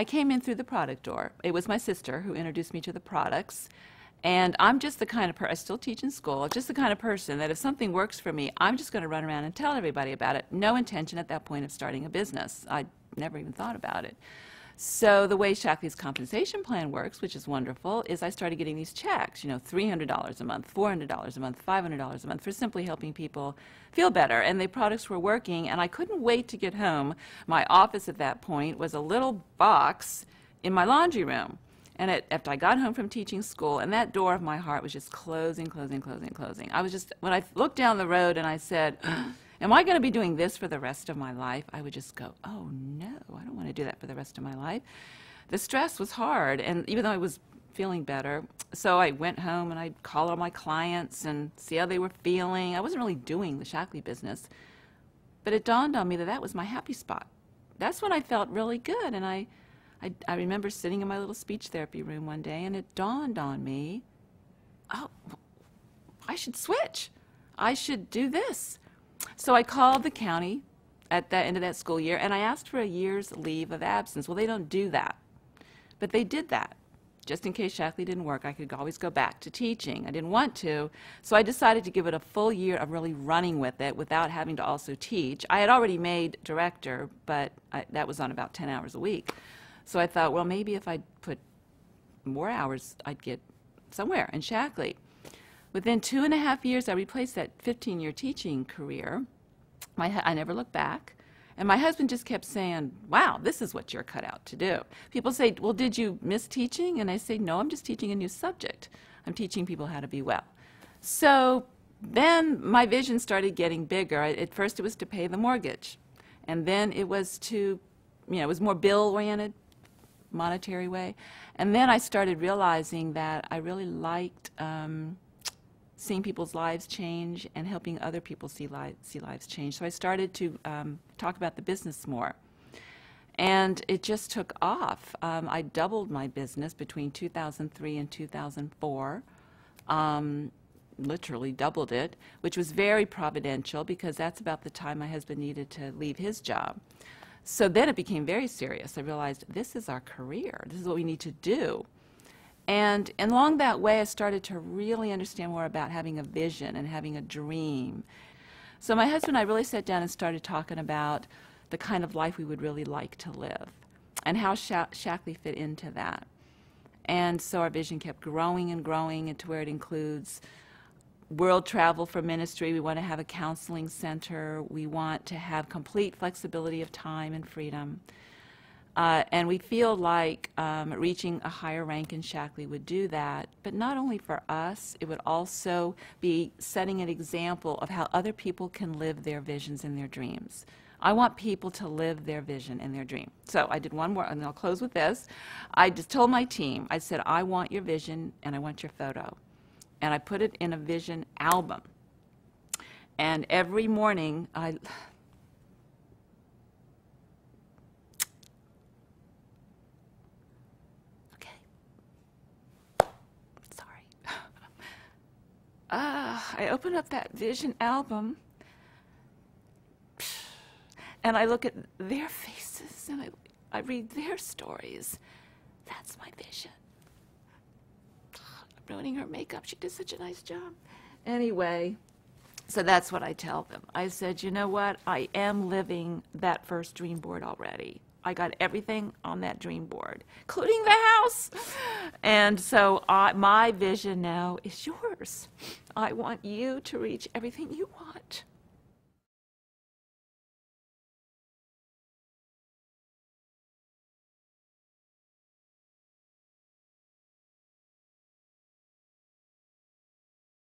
I came in through the product door. It was my sister who introduced me to the products. And I'm just the kind of person, I still teach in school, just the kind of person that if something works for me, I'm just going to run around and tell everybody about it. No intention at that point of starting a business. I never even thought about it. So the way Shaklee's compensation plan works, which is wonderful, is I started getting these checks, you know, $300 a month, $400 a month, $500 a month for simply helping people feel better. And the products were working, and I couldn't wait to get home. My office at that point was a little box in my laundry room. And after I got home from teaching school, and that door of my heart was just closing, closing, closing, closing. I was just, when I looked down the road and I said, am I going to be doing this for the rest of my life? I would just go, oh no, I don't want to do that for the rest of my life. The stress was hard, and even though I was feeling better, so I went home and I'd call all my clients and see how they were feeling. I wasn't really doing the Shaklee business, but it dawned on me that that was my happy spot. That's when I felt really good, and I remember sitting in my little speech therapy room one day, and it dawned on me, oh, I should switch. I should do this. So I called the county at the end of that school year, and I asked for a year's leave of absence. Well, they don't do that, but they did that. Just in case Shaklee didn't work, I could always go back to teaching. I didn't want to, so I decided to give it a full year of really running with it without having to also teach. I had already made director, but that was on about 10 hours a week. So I thought, well, maybe if I put more hours, I'd get somewhere in Shaklee. Within 2.5 years, I replaced that 15-year teaching career. I never looked back. And my husband just kept saying, wow, this is what you're cut out to do. People say, well, did you miss teaching? And I say, no, I'm just teaching a new subject. I'm teaching people how to be well. So then my vision started getting bigger. At first, it was to pay the mortgage. And then it was to, it was more bill-oriented, monetary way. And then I started realizing that I really liked seeing people's lives change and helping other people see lives change. So I started to talk about the business more. And it just took off. I doubled my business between 2003 and 2004, literally doubled it, which was very providential because that's about the time my husband needed to leave his job. So then it became very serious. I realized this is our career. This is what we need to do. And along that way, I started to really understand more about having a vision and having a dream. So my husband and I really sat down and started talking about the kind of life we would really like to live and how Shaklee fit into that. And so our vision kept growing and growing into where it includes world travel for ministry. We want to have a counseling center. We want to have complete flexibility of time and freedom. And we feel like reaching a higher rank in Shaklee would do that, but not only for us, it would also be setting an example of how other people can live their visions and their dreams. I want people to live their vision and their dream. So I did one more, and I'll close with this. I just told my team, I said, I want your vision and I want your photo. And I put it in a vision album. And every morning, I open up that vision album, and I look at their faces, and I read their stories. That's my vision. I'm ruining her makeup. She did such a nice job. Anyway, so that's what I tell them. I said, you know what? I am living that first dream board already. I got everything on that dream board, including the house. And so my vision now is yours. I want you to reach everything you want.